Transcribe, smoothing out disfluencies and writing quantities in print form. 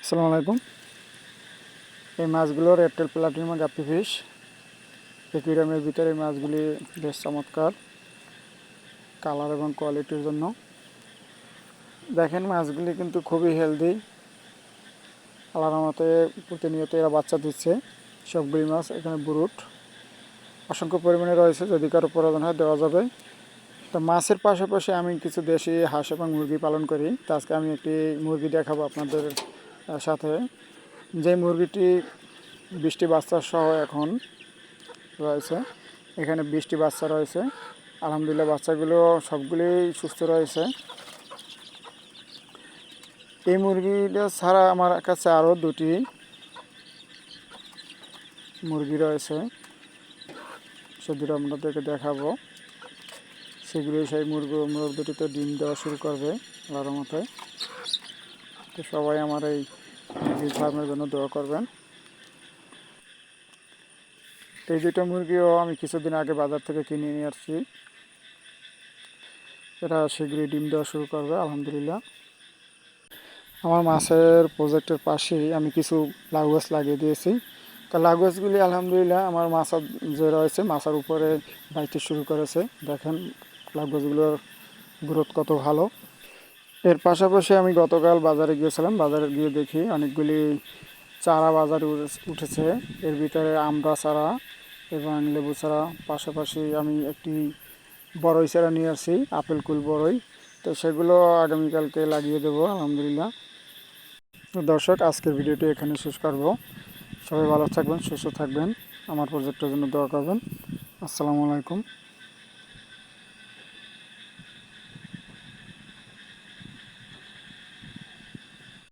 আসসালামু আলাইকুম। এই মাছগুলো রেপটেল প্লাটিনাম গাপ্পি ফিশ। অ্যাকুয়ারিয়ামের ভিতরে এই মাছগুলি বেশ চমৎকার কালার এবং কোয়ালিটির জন্য। দেখেন মাছগুলি কিন্তু খুবই হেলদি, আল্লাহর রহমতে প্রতিনিয়ত এরা বাচ্চা দিচ্ছে। সবগুলি মাছ এখানে ব্রুট অসংখ্য পরিমাণে রয়েছে, যদি কারো প্রয়োজন হয় দেওয়া যাবে। তো মাছের পাশাপাশি আমি কিছু দেশি হাঁস এবং মুরগি পালন করি। তো আজকে আমি একটি মুরগি দেখাবো আপনাদের সাথে, যে মুরগিটি 20টি বাচ্চা সহ এখন রয়েছে। এখানে 20টি বাচ্চা রয়েছে, আলহামদুলিল্লাহ। বাচ্চাগুলো সবগুলোই সুস্থ রয়েছে। এই মুরগিটা ছাড়া আমার কাছে আরও 2টি মুরগি রয়েছে, সে দুটো আপনাদেরকে দেখাবো। সেগুলি সেই মুরগ দুটিতে ডিম দেওয়া শুরু করবে আল্লাহর মতে। তো সবাই আমার এই মুরগির ফার্মের জন্য দোয়া করবেন। এই দুটো মুরগিও আমি কিছুদিন আগে বাজার থেকে কিনে নিয়ে আসছি। এরা শীঘ্রই ডিম দেওয়া শুরু করবে আলহামদুলিল্লাহ। আমার মাছের প্রজেক্টের পাশেই আমি কিছু লাউ গাছ লাগিয়ে দিয়েছি। তা লাউ গাছগুলি আলহামদুলিল্লাহ আমার মাছা যে রয়েছে মাছার উপরে বাইতে শুরু করেছে। দেখেন লাউ গাছগুলোর গ্রোথ কত ভালো। এর পাশাপাশি আমি গতকাল বাজারে গিয়েছিলাম। বাজারে গিয়ে দেখি অনেকগুলি চারা বাজারে উঠেছে। এর ভিতরে আমড়া চারা এবং লেবু চারা, পাশাপাশি আমি একটি বড়ই চারা নিয়ে আসি, আপেল কুল বড়ই। তো সেগুলো আগামীকালকে লাগিয়ে দেবো আলহামদুলিল্লাহ। তো দর্শক, আজকের ভিডিওটি এখানে শেষ করব। সবাই ভালো থাকবেন, সুস্থ থাকবেন, আমার প্রজেক্টের জন্য দোয়া করবেন। আসসালামু আলাইকুম।